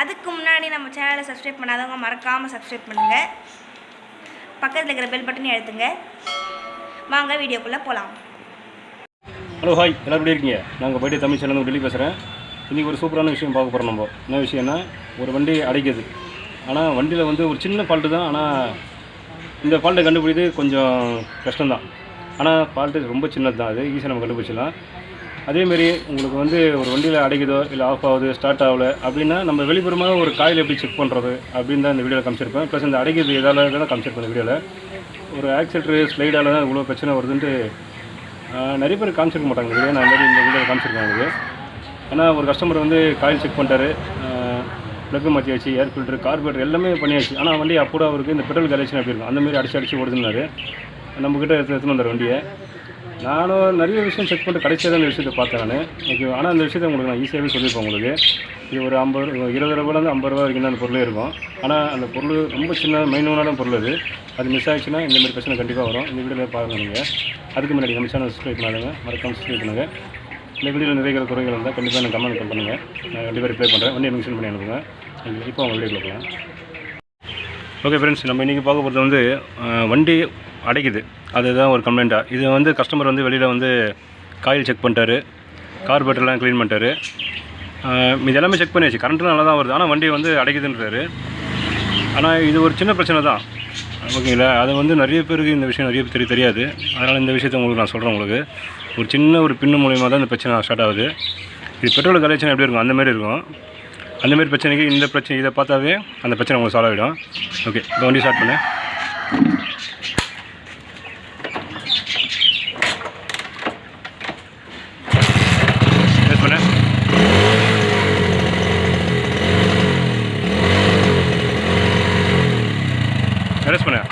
அதுக்கு முன்னாடி நம்ம சேனலை சப்ஸ்கிரைப் பண்ணாதவங்க மறக்காமல் சப்ஸ்கிரைப் பண்ணுங்கள். பக்கத்தில் இருக்கிற பெல் பட்டனையும் அழுத்துங்க. வாங்க வீடியோக்குள்ளே போகலாம். ஹலோ ஹாய், எல்லோரும் எப்படி இருக்கீங்க? நாங்கள் பைட்டே தமிழ் சேனல் டெல்லி பேசுகிறேன். இன்றைக்கி ஒரு சூப்பரான விஷயம் பார்க்க போகிறோம். நம்ம என்ன விஷயம்னா, ஒரு வண்டி அடைக்குது. ஆனால் வண்டியில் ஒரு சின்ன ஃபால்ட்டு தான். ஆனால் இந்த ஃபால்ட்டை கண்டுபிடிக்கிறது கொஞ்சம் கஷ்டம்தான். ஆனால் ஃபால்ட்டு ரொம்ப சின்னது தான். அது ஈஸியாக நம்ம கண்டுபிடிச்சிடலாம். அதேமாரி உங்களுக்கு ஒரு வண்டியில் அடைக்குதோ இல்லை ஆஃப் ஆகுது, ஸ்டார்ட் ஆகலை அப்படின்னா நம்ம வெளிப்புறமாக ஒரு காயில் எப்படி செக் பண்ணுறது அப்படின்னு தான் இந்த வீடியோவில் காமிச்சிருப்பேன். ப்ளஸ் இந்த அடைக்கிறது எதால் தான் காமிச்சிருப்பேன். இந்த வீடியோவில் ஒரு ஆக்சிலேட்டரு ஸ்லைடால் தான் இவ்வளோ பிரச்சனை வருதுன்ட்டு நிறைய பேர் காமிச்சிருக்க மாட்டாங்க. இந்த வீடியோ நான் இந்த வீடியோவில் காமிச்சிருக்கேன் உங்களுக்கு. ஏன்னா ஒரு கஸ்டமர் காயில் செக் பண்ணிட்டாரு, ப்ளக்கு மாற்றியாச்சு, ஏர் ஃபில்ட்ரு, கார்பரேட்டர் எல்லாமே பண்ணியாச்சு. ஆனால் வண்டி அப்போ அவருக்கு இந்த பெட்ரோல் கலெக்ஷன் எப்படி இருக்கும் அந்தமாரி அடிச்சு ஓடுதுனாரு. நம்மக்கிட்ட எடுத்துன்னு வந்தார் வண்டியை. நானும் நிறைய விஷயம் செக் பண்ணிட்டு கடைசியாக தான் இந்த விஷயத்தை பார்த்தேன் நான். ஓகே, ஆனால் அந்த விஷயத்தை உங்களுக்கு நான் ஈஸியாகவே சொல்லியிருப்பேன். உங்களுக்கு இது ஒரு 20 ரூபாயிலேருந்து 50 ரூபா வரைக்கும் தான் அந்த பொருளே இருக்கும். ஆனால் அந்த பொருள் ரொம்ப சின்ன மைனூனான பொருள். அது மிஸ் ஆகிடுச்சுன்னா இந்தமாதிரி பிரச்சனை கண்டிப்பாக வரும். இந்த வீடியோவில் பாருங்கள் நீங்கள். அதுக்கு முன்னாடி நம்ம சேனல் சப்ஸ்கிரைப் பண்ணாதவங்க மறக்காமல் சப்ஸ்கிரைப் பண்ணுங்கள். இந்த வீடியோவில் நிறைய குறைகள் இருந்தால் கண்டிப்பாக எனக்கு கமெண்ட் பண்ணுங்கள். நான் கண்டிப்பாக ரிப்ளை பண்ணுறேன். வண்டியை மென்ஷன் பண்ணி அனுப்புங்க. இப்போ அவங்க வீடியோவில் போகலாம். ஓகே ஃப்ரெண்ட்ஸ், நம்ம இன்றைக்கி பார்க்க போகிறது வண்டி அடைக்குது. அதுதான் ஒரு கம்ப்ளைண்ட்டாக. இது கஸ்டமர் வெளியில் காயில் செக் பண்ணிட்டாரு, கார்பரேட்டர்லாம் க்ளீன் பண்ணிட்டாரு, இது எல்லாமே செக் பண்ணியாச்சு. கரண்ட்லாம் நல்லா தான் வருது. ஆனால் வண்டி அடைக்குதுன்றாரு. ஆனால் இது ஒரு சின்ன பிரச்சனை தான். ஓகேங்களா? அது நிறைய பேருக்கு இந்த விஷயம் நிறைய தெரியாது. அதனால் இந்த விஷயத்தை உங்களுக்கு நான் சொல்கிறேன். உங்களுக்கு ஒரு சின்ன பின்னு மூலியமாக தான் இந்த பிரச்சனை ஸ்டார்ட் ஆகுது. இது பெட்ரோல் கலெக்ஷன் எப்படி இருக்கும் அந்தமாரி இருக்கும். அந்தமாரி பிரச்சனைக்கு இந்த பிரச்சனை இதை பார்த்தாவே அந்த பிரச்சனை உங்களுக்கு சால்வ் ஆகிடும். ஓகே, இப்போ வண்டி ஸ்டார்ட் பண்ணேன். ரெஸ்ட் பண்ணேன்.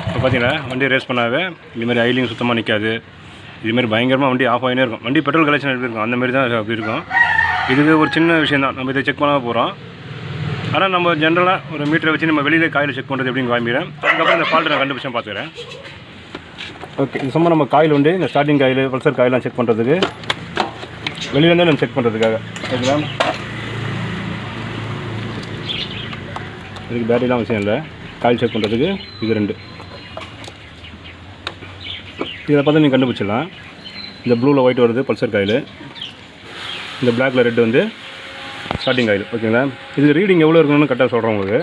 இப்போ பார்த்தீங்கன்னா வண்டி ரேஸ் பண்ணாவே இதுமாதிரி ஐலிங் சுத்தமாக நிற்காது. இதுமாரி பயங்கரமாக வண்டி ஆஃப் ஆகினே இருக்கும். வண்டி பெட்ரோல் கலெக்ஷன் எப்படி இருக்கும் அந்தமாரி தான் அப்படி இருக்கும். இதுக்கு ஒரு சின்ன விஷயம் தான். நம்ம இதை செக் பண்ணால் போகிறோம். ஆனால் நம்ம ஜென்ரலாக ஒரு மீட்டரை வச்சு நம்ம வெளியில் காயில் செக் பண்ணுறது எப்படின்னு காமிக்கிறேன். அதுக்கப்புறம் இந்த ஃபால்ட்டை நான் கண்டுபிடிச்சேன் பார்த்துக்கிறேன். ஓகே, இது சும்மா நம்ம காயில் இந்த ஸ்டார்டிங் காயில், பல்சர் காயிலாம் செக் பண்ணுறதுக்கு வெளியிலேருந்தே நம்ம செக் பண்ணுறதுக்காக. ஓகேங்களா? இதுக்கு பேட்டரிலாம் விஷயம் இல்லை. காயில் செக் பண்ணுறதுக்கு இது 2. இதில் பார்த்தா நீங்கள் கண்டுபிடிச்சிடலாம். இந்த ப்ளூவில் ஒயிட் வருது பல்சர் காயில், இந்த பிளாக்கில் ரெட்டு ஸ்டார்டிங் காயில். ஓகேங்களா? இது ரீடிங் எவ்வளோ இருக்கணும்னு கரெக்டாக சொல்கிறேன் உங்களுக்கு.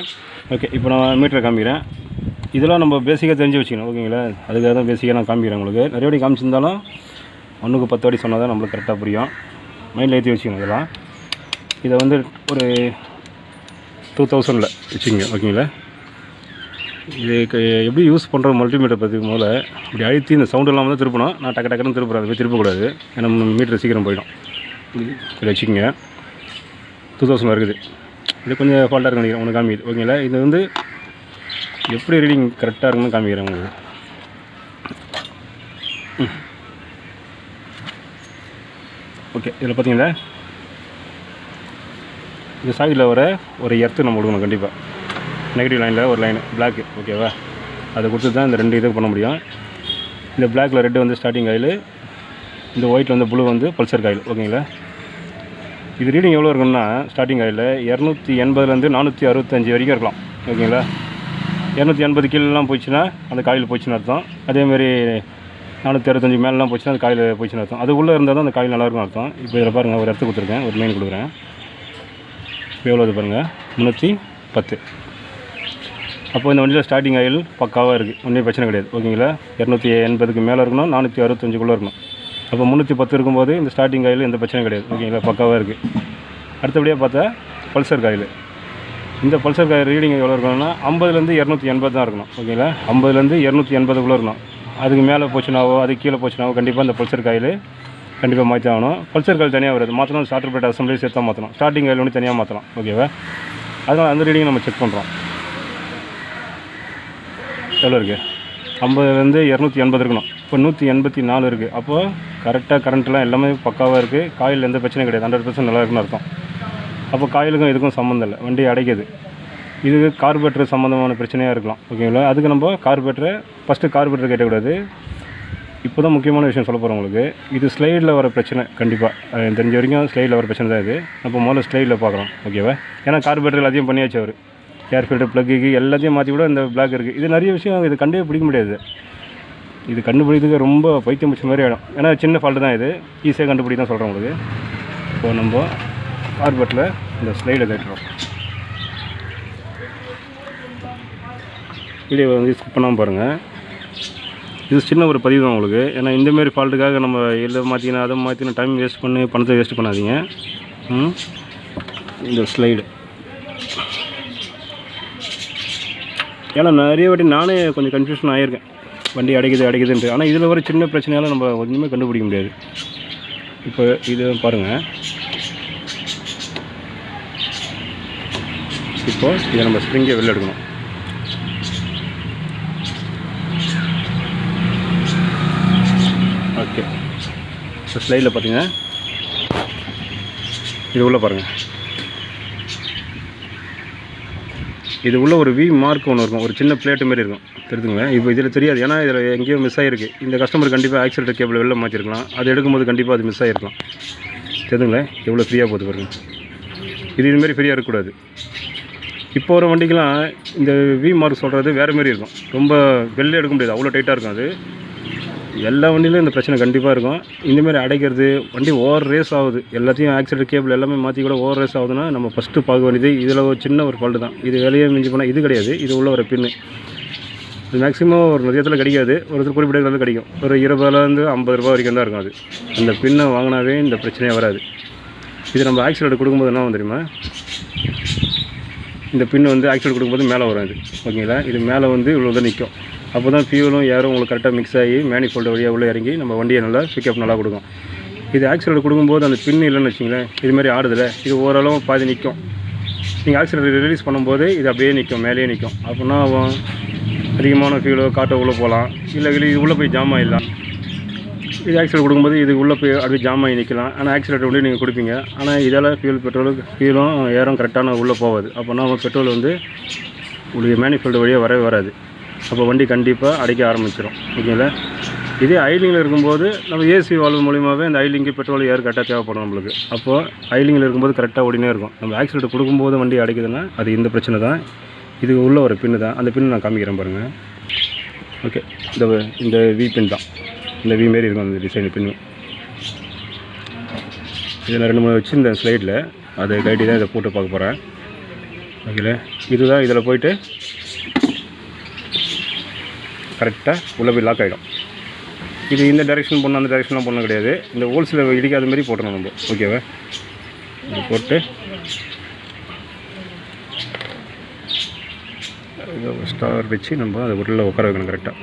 ஓகே, இப்போ நான் மீட்டரை காமிக்கிறேன். இதெல்லாம் நம்ம பேசிக்காக தெரிஞ்சு வச்சுக்கணும். ஓகேங்களா? அதுக்காக தான் பேசிக்காக நான் காமிக்கிறேன் உங்களுக்கு. நிறைய வாட்டி காமிச்சிருந்தாலும் 1க்கு 10 வாட்டி சொன்னால் தான் நம்மளுக்கு கரெக்டாக புரியும். மைண்டில் ஏற்றி வச்சுக்கணும். இதெல்லாம் இதை ஒரு 2000 வச்சுக்கோங்க. ஓகேங்களா? இதுக்கு எப்படி யூஸ் பண்ணுற மல்டிமீட்டர் பார்த்துக்கு முதல்ல இப்படி அழுத்தி இந்த சவுண்ட் இல்லாமல் தான் திருப்பணும். நான் டக்குன்னு திருப்புறேன். அது போய் திருப்பக்கூடாது. ஏன்னா மீட்டர் சீக்கிரம் போயிடும். இப்படி வச்சுக்கோங்க. 2000 இருக்குது. இது கொஞ்சம் ஃபால்ட்டாக இருக்கு நினைக்கிறேன். ஒன்று காமிக்குது. ஓகேங்களா? இது எப்படி ரீடிங் கரெக்டாக இருக்குன்னு காமிக்கிறேன் உங்களுக்கு. ஓகே, இதில் பார்த்தீங்களா இந்த சைடில் ஒரு எர்த்து நம்ம கொடுக்கணும் கண்டிப்பாக. நெகட்டிவ் லைனில் ஒரு லைன் பிளாக்கு. ஓகேவா? அதை கொடுத்து தான் இந்த 2 இதுக்கு பண்ண முடியும். இந்த பிளாக்கில் ரெட்டு ஸ்டார்டிங் காயில், இந்த ஒயிட்டில் ப்ளூ பல்சர் காயில். ஓகேங்களா? இது ரீடிங் எவ்வளோ இருக்குன்னா ஸ்டார்டிங் காயில் 280லேருந்து 465 வரைக்கும் இருக்கலாம். ஓகேங்களா? 280 கீழெலாம் போச்சுன்னா அந்த காயில் போச்சுன்னு அர்த்தம். அதேமாதிரி 465 மேலாம் போச்சுன்னா அந்த காயில் போச்சுன்னு அர்த்தம். அது உள்ளே இருந்தால் தான் அந்த காயில் நல்லாயிருக்கும் அர்த்தம். இப்போ இதில் பாருங்கள், ஒரு இடத்து கொடுத்துருக்கேன், ஒரு மெயின் கொடுக்குறேன். இப்போ எவ்வளோ பாருங்கள், 310. அப்போ இந்த வண்டியில் ஸ்டார்டிங் ஆயில் பக்காவாக இருக்குது. ஒன்றும் பிரச்சனை கிடையாது. ஓகேங்களா? 280க்கு மேலே இருக்கணும், 465குள்ளே இருக்கணும். அப்போ 310 இருக்கும்போது இந்த ஸ்டார்டிங் ஆயில் எந்த பிரச்சனையும் கிடையாது. ஓகேங்களா? பக்காவாக இருக்குது. அடுத்தபடியாக பார்த்தா பல்சர் காயில். இந்த பல்சர் காயில் ரீடிங் எவ்வளோ இருக்கணும்னா 50லேருந்து 280 தான் இருக்கணும். ஓகேங்களா? 50லேருந்து 280குள்ளே இருக்கணும். அதுக்கு மேலே போச்சுனாவோ அதுக்கு கீழே போச்சுனாவோ கண்டிப்பாக இந்த பல்சர் காயில் கண்டிப்பாக மாற்றி ஆகணும். பல்சர் காயில் தனியாக வருது. மாற்றணும். ஸ்டார்டர் பிளேட் அசம்பிளி சேர்த்தா மாற்றணும். ஸ்டார்டிங் காயில் தனியாக மாற்றலாம். ஓகேவா? அதனால் அந்த ரீடிங் நம்ம செக் பண்ணுறோம். எவ்வளோ இருக்குது? 50லேருந்து 280 இருக்கணும். இப்போ 184 இருக்குது. அப்போது கரெக்டாக கரண்ட்லாம் எல்லாமே பக்காவாக இருக்குது. காயில் எந்த பிரச்சனையும் கிடையாது. 100% நல்லா இருக்குன்னு அர்த்தம். அப்போ காயிலுக்கும் இதுக்கும் சம்மந்தம் இல்லை. வண்டி அடைக்குது. இது கார்பரேட்டர் சம்மந்தமான பிரச்சனையாக இருக்கலாம். ஓகேங்களா? அதுக்கு நம்ம கார்பரேட்டரை ஃபஸ்ட்டு கார்பரேட்டர் கேட்டக்கூடாது. இப்போ தான் முக்கியமான விஷயம் சொல்ல போகிறேன் உங்களுக்கு. இது ஸ்லைடில் வர பிரச்சனை கண்டிப்பாக எனக்கு தெரிஞ்ச வரைக்கும் ஸ்லைடில் வர பிரச்சனை தான் இது. அப்போ முதல்ல ஸ்லைடில் பார்க்குறோம் ஓகேவா. ஏன்னா கார்பரேட்டர் எல்லாத்தையும் பண்ணியாச்சு அவர். ஏர் ஃபில்டர் ப்ளக்கு எல்லாத்தையும் மாற்றி கூட இந்த பிளாக் இருக்குது. இது நிறைய விஷயம் இது கண்டே பிடிக்க முடியாது. இது கண்டுபிடிக்கிறதுக்கு ரொம்ப பைத்தியம் பிடிச்ச மாதிரி ஆகிடும். ஏன்னா சின்ன ஃபால்ட்டு தான் இது, ஈஸியாக கண்டுபிடி தான் சொல்கிறேன் உங்களுக்கு. இப்போ நம்ம கார்பரேட்டில் இந்த ஸ்லைடை கட்டுறோம். வீடியோ வந்து ஸ்கிப் பண்ணாமல் பாருங்கள். இது சின்ன ஒரு பதிவு தான் உங்களுக்கு. ஏன்னா இந்தமாரி ஃபால்ட்டுக்காக நம்ம எதை மாற்றினா அதை மாற்றினா டைம் வேஸ்ட் பண்ணி பணத்தை வேஸ்ட் பண்ணாதீங்க. இந்த ஸ்லைடு ஏன்னா நிறைய வாட்டி நானே கொஞ்சம் கன்ஃபியூஷன் ஆகியிருக்கேன், வண்டி அடைக்குதுன்ட்டு. ஆனால் இதில் வர சின்ன பிரச்சனையால் நம்ம ஒன்றுமே கண்டுபிடிக்க முடியாது. இப்போ இது பாருங்கள். இப்போ இதை நம்ம ஸ்ப்ரிங்கை வெளில எடுக்கணும். ஓகே, இப்போ ஸ்லைடில் பார்த்தீங்கன்னா இது உள்ளே பாருங்கள். இது உள்ள ஒரு வி மார்க் ஒன்று இருக்கும், ஒரு சின்ன பிளேட்டு மாரி இருக்கும், தெரிஞ்சுங்களேன். இப்போ இதில் தெரியாது, ஏன்னா இதில் எங்கேயோ மிஸ் ஆகிருக்கு. இந்த கஸ்டமர் கண்டிப்பாக ஆக்சிலேட்டர் கேபிள் வெளில மாற்றிருக்கலாம். அது எடுக்கும்போது கண்டிப்பாக அது மிஸ் ஆகிருக்கலாம். தெரிஞ்சுங்களேன் எவ்வளோ ஃப்ரீயாக போகுது பாருங்கள். இதுமாரி ஃப்ரீயாக இருக்கக்கூடாது. இப்போ ஒரு வண்டிக்கெலாம் இந்த வி மார்க் சொல்கிறது வேறு மாரி இருக்கும், ரொம்ப வெளில எடுக்க முடியாது, அவ்வளோ டைட்டாக இருக்கும். அது எல்லா வண்டியிலும் இந்த பிரச்சனை கண்டிப்பாக இருக்கும். இந்தமாரி அடைக்கிறது, வண்டி ஓவர் ரேஸ் ஆகுது, எல்லாத்தையும் ஆக்சிலேட்டர் கேபிள் எல்லாமே மாற்றி கூட ஓவர் ரேஸ் ஆகுதுன்னா நம்ம ஃபஸ்ட்டு பார்க்க வேண்டியது இதில் ஒரு சின்ன ஒரு ஃபால்ட்டு தான். இது வெளியே மிஞ்சி போனால் இது கிடையாது, இது உள்ள ஒரு பின்னு. இது மேக்ஸிமம் ஒரு நிறையத்தில் கிடைக்காது, ஒரு குறிப்பிட்ட இடத்துல கிடைக்கும். ஒரு 20 to 50 ரூபா வரைக்கும் தான் இருக்கும். அது அந்த பின்னை வாங்கினாவே இந்த பிரச்சனையே வராது. இது நம்ம ஆக்சிலேட்டர் கொடுக்கும்போது என்ன ஆகும் தெரியுமா, இந்த பின்னு வந்து ஆக்சிலேட்டர் கொடுக்கும்போது மேலே வரும். இது ஓகேங்களா, இது மேலே வந்து இவ்வளோ தான் நிற்கும். அப்போ தான் ஃபியூலும் ஏரும் உங்களுக்கு கரெக்டாக மிக்ஸ் ஆகி மேனிஃபோல்டு வழியாக உள்ளே இறங்கி நம்ம வண்டியை நல்லா பிக்கப் நல்லா கொடுக்கும். இது ஆக்சிலேட்டர் கொடுக்கும்போது அந்த பின் இல்லைன்னு வச்சிங்களேன், இதுமாதிரி ஆடுதில்ல, இது ஓரளவு பாதி நிற்கும். நீங்கள் ஆக்சிலேட்டர் ரிலீஸ் பண்ணும்போது இது அப்படியே நிற்கும், மேலேயே நிற்கும். அப்படின்னா அதிகமான ஃபியூலோ காட்டோ உள்ளே போகலாம், இல்லை இது உள்ளே போய் ஜாம் ஆகிடலாம். இது ஆக்சிலேட்டர் கொடுக்கும்போது இது உள்ளே போய் அப்படியே ஜாம் ஆகி நிற்கலாம். ஆனால் ஆக்சிலேட்டர் வந்து நீங்கள் கொடுப்பீங்க, ஆனால் இதால் ஃபியூலும் ஏரும் கரெக்டான உள்ளே போகாது. அப்படின்னா பெட்ரோல் வந்து உங்களுக்கு மேனிஃபோல்டு வழியாக வரவே வராது. அப்போ வண்டி கண்டிப்பாக அடைக்க ஆரம்பிச்சிடும் ஓகேங்களா. இதே ஐலிங்கில் இருக்கும்போது நம்ம ஏசி வால்வு மூலியமாகவே அந்த ஐலிங்கு பெட்ரோல் ஏர் கரெக்டாக தேவைப்படும் நம்மளுக்கு. அப்போது ஐலிங்கில் இருக்கும்போது கரெக்டாக ஓடினே இருக்கும். நம்ம ஆக்சிலேட்டர் கொடுக்கும்போது வண்டி அடைக்குதுன்னா அது இந்த பிரச்சனை தான். இது உள்ள ஒரு பின்னு தான், அந்த பின்னு நான் காமிக்கிறேன் பாருங்கள். ஓகே, இந்த வி பின் தான், இந்த வி மாரி இருக்கும் அந்த டிசைன் பின்னு. இதில் 2-3 வச்சு இந்த ஸ்லைடில் அதை கைட்டி தான் இதை போட்டு பார்க்க போகிறேன் ஓகேங்களா. இதுதான் இதில் போயிட்டு கரெக்டாக உள்ளே போய் லாக் ஆகிடும். இது இந்த டைரெக்ஷன் போடணும் அந்த டைரெக்ஷன்லாம் போடணும் கிடையாது, இந்த ஹோல்ஸில் இடிக்காத மாதிரி போட்டணும் நம்ம ஓகேவா. இது போட்டு ஸ்டார் வச்சு நம்ம அதை உள்ளே உட்கார வைக்கணும் கரெக்டாக.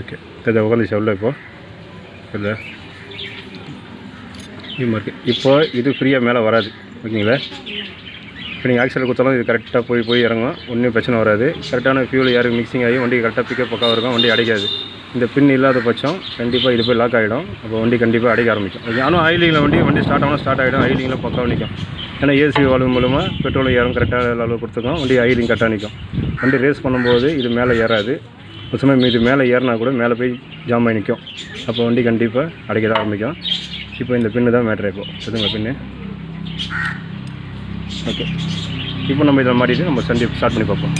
ஓகே, இதை உட்காந்துச்சு உள்ள இப்போ இல்லை இருக்குது. இப்போ இது ஃப்ரீயாக மேலே வராது ஓகேங்களா. இப்போ நீங்கள் ஆக்சிலேட்டர் கொடுத்தாலும் இது கரெக்டாக போய் இறங்கும், ஒன்றும் பிரச்சனை வராது. கரெக்டான ஃபியூல் யாருக்கு மிக்சிங் ஆகி வண்டி கரெக்டாக பிக்கப் பக்கம் இருக்கும், வண்டி அடைக்காது. இந்த பின் இல்லாத பட்சம் கண்டிப்பாக இது போய் லாக் ஆகிடும். அப்போ வண்டி கண்டிப்பாக அடைக்க ஆரம்பிக்கும். ஓகே, ஆனால் ஆயிலிங்கில் வண்டி ஸ்டார்ட் ஆகணும், ஸ்டார்ட் ஆகிடும், ஆயிலிங்கில் பக்கம் நிற்கும். ஏன்னா ஏசி வால்வு மூலமாக பெட்ரோல் ஏறும், கரெக்டாக அளவு கொடுத்துக்கும், வண்டி ஆயிலிங் கரெக்டாக நிற்கும். வண்டி ரேஸ் பண்ணும்போது இது மேலே ஏறாது, ஒரு சமயம் இது மேலே ஏறினா கூட மேலே போய் ஜாம் ஆகி நிற்கும். அப்போ வண்டி கண்டிப்பாக அடைக்க தான் ஆரம்பிக்கும். இப்போ இந்த பின்னு தான் மேட்ரு. இப்போ எதுங்க பின்னு. ஓகே, இப்போ நம்ம இதில் மாட்டிட்டு நம்ம சண்டே ஸ்டார்ட் பண்ணி பார்ப்போம்.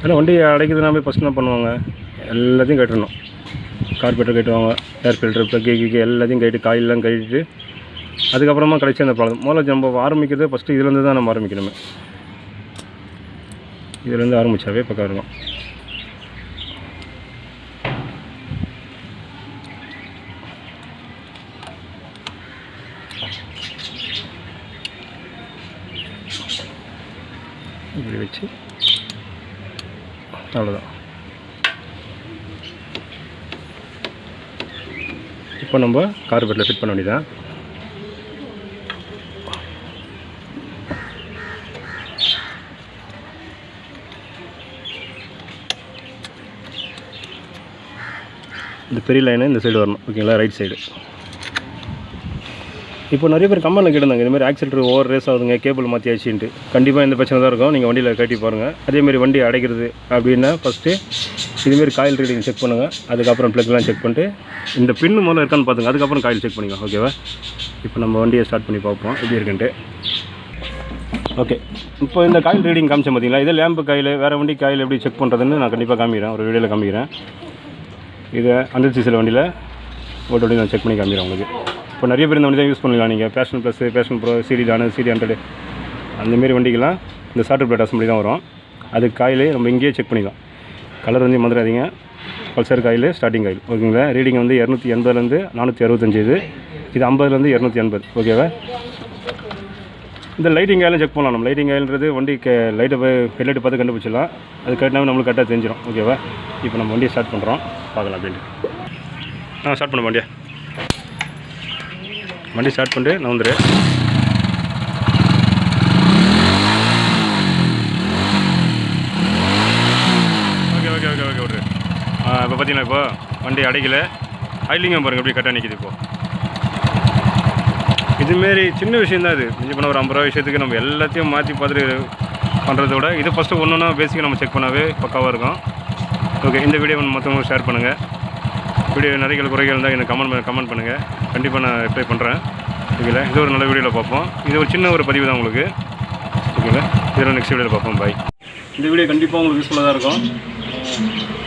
ஆனால் வண்டி அடைக்குதுனாவே ஃபஸ்ட் என்ன பண்ணுவாங்க, எல்லாத்தையும் கட்டணும். கார்பரேட்டர் கட்டுவாங்க, ஏர் ஃபில்டர் ப்ளக்கு எல்லாத்தையும் கட்டிட்டு காயிலெலாம் கட்டிட்டு அதுக்கப்புறமா கடைசி அந்த ப்ராப்ளம். முதல்ல நம்ம ஆரம்பிக்கிறது ஃபஸ்ட்டு இதுலேருந்து தான் நம்ம ஆரம்பிக்கணுமே. இதுலேருந்து ஆரம்பித்தாவே பக்கம் இருக்கும். இப்படி வச்சு அவ்வளோதான். இப்போ நம்ம கார்பரேட்டில் ஃபிட் பண்ண வேண்டியதான். இந்த பெரிய லைனு இந்த சைடு வரணும். ஓகேங்களா, ரைட் சைடு. இப்போ நிறைய பேர் கமெண்ட்டில் கேட்டிருந்தாங்க இதுமாதிரி ஆக்சிலேட்டர் ஓவர் ரேஸ் ஆகுதுங்க, கேபிள் மாற்றி ஆச்சுன்ட்டு. கண்டிப்பாக இந்த பிரச்சனை தான் இருக்கும். நீங்கள் வண்டியில் கட்டி பாருங்கள். அதேமாதிரி வண்டி அடைக்கிறது அப்படின்னா ஃபஸ்ட்டு இதுமாரி காயில் ரீடிங் செக் பண்ணுங்கள். அதுக்கப்புறம் ப்ளக்லாம் செக் பண்ணிட்டு இந்த பின்னு முதல்ல இருக்கான்னு பார்த்துங்க. அதுக்கப்புறம் காயில் செக் பண்ணிக்கலாம். ஓகேவா, இப்போ நம்ம வண்டியை ஸ்டார்ட் பண்ணி பார்ப்போம் எப்படி இருக்குன்ட்டு. ஓகே, இப்போ இந்த காயில் ரீடிங் காமிச்சேன் பார்த்தீங்களா, இதே லேம்பு காயில் வேறு வண்டி காயில் எப்படி செக் பண்ணுறதுன்னு நான் கண்டிப்பாக காமிக்கிறேன், ஒரு வீடியோவில் காமிக்கிறேன். இதை 100cc வண்டியில் ஓட்டு வண்டி நான் செக் பண்ணி காமிக்கிறேன் உங்களுக்கு. இப்போ நிறைய பேர் இந்த வண்டி தான் யூஸ் பண்ணலாம். நீங்கள் Passion Plus, Passion Pro, CD Dawn, CD 100 அந்தமாரி வண்டிக்கெல்லாம் இந்த சார்ட்டர் பிளேட் அசம்பிளி தான் வரும். அதுக்கு காயில் நம்ம இங்கேயே செக் பண்ணிக்கலாம். கலர் வந்து மறந்துடாதீங்க. Pulsar coil starting coil. ஓகேங்களா, ரீடிங் வந்து 280லேருந்து 465. இது 50லேருந்து 280. ஓகேவா, இந்த லைட்டிங் காயிலும் செக் பண்ணலாம். நம்ம லைட்டிங் காயில்ன்றது வண்டி லைட்டை ஹெட்லைட்டை பார்த்து கண்டுபிடிச்சிடலாம். அது கரெக்டாக நம்மளுக்கு கரெக்டாக தெரிஞ்சிடும். ஓகேவா, இப்போ நம்ம வண்டியை ஸ்டார்ட் பண்ணுறோம், பார்க்கலாம் அப்படின்ட்டு. ஸ்டார்ட் பண்ண வண்டி ஸ்டார்ட் பண்ணிட்டு நான் வந்துடு. ஓகே ஓகே ஓகே ஓகே விட்ரு. இப்போ பார்த்தீங்கன்னா இப்போ வண்டி அடைக்கல, ஐலிங்கும் பாருங்கள் எப்படி கரெக்டாக நிற்கிது. இப்போது இதுமாரி சின்ன விஷயந்தான் இது. மிஞ்சி பண்ண ஒரு 50 ரூபா விஷயத்துக்கு நம்ம எல்லாத்தையும் மாற்றி பார்த்துட்டு பண்ணுறத விட இது ஃபஸ்ட்டு ஒன்று பேசிக்காக நம்ம செக் பண்ணாவே பக்காவாக இருக்கும். ஓகே, இந்த வீடியோ மற்றவங்க ஷேர் பண்ணுங்கள். வீடியோ நிறைய குறைகள் இருந்தால் எனக்கு கமெண்ட் பண்ணுங்கள். கண்டிப்பாக நான் ரிப்ளை பண்ணுறேன். ஓகேங்களா, இது ஒரு நல்ல வீடியோவில் பார்ப்போம். இது ஒரு சின்ன ஒரு பதிவு தான் உங்களுக்கு. ஓகேங்களா, இதெல்லாம் நெக்ஸ்ட் வீடியோவில் பார்ப்போம். பாய். இந்த வீடியோ கண்டிப்பாக உங்களுக்கு யூஸ்ஃபுல்லாக தான் இருக்கும்.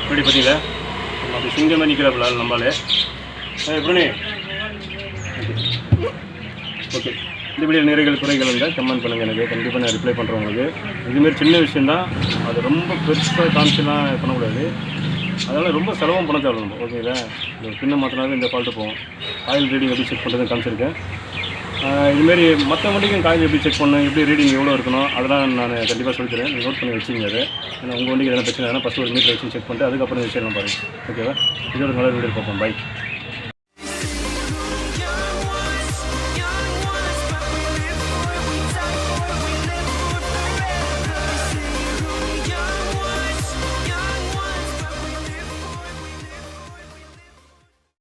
வீடியோ பார்த்தீங்களா, அப்படி சிங்கமாக நிற்கிறாப்புல நம்மளாலே. எப்படி ஓகே, இந்த வீடியோ நிறைகள் குறைகள் இருந்தால் கமெண்ட் பண்ணுங்கள். எனக்கு கண்டிப்பாக நான் ரிப்ளை பண்ணுறேன் உங்களுக்கு. இதுமாரி சின்ன விஷயந்தான், அது ரொம்ப பெருசாக காமிச்சுலாம் பண்ணக்கூடாது. அதனால் ரொம்ப செலவும் பண்ண தேவை நம்ம. ஓகேங்களா, இந்த பின்ன மாற்றினாவே இந்த ஃபால்ட்டு போகும். காயில் ரீடிங் எப்படி செக் பண்ணுறதுன்னு காமிச்சிருக்கேன். இதுமாரி மற்ற வண்டிக்கும் காயில் எப்படி செக் பண்ணணும், எப்படி ரீடிங் எவ்வளோ இருக்கணும், அதெல்லாம் நான் கண்டிப்பாக சொல்லித்தரேன். நீங்கள் நோட் பண்ணி வச்சுங்க. அது ஏன்னா உங்கள் வண்டிக்கு எதனா பிரச்சனை ஆனால் ஃபஸ்ட்டு ஒரு மீட்டர் வச்சு செக் பண்ணிட்டு அதுக்கப்புறம் விஷயம் பாருங்கள். ஓகேவா, இதோட நல்ல வீடியோ பார்ப்போம். பாய்.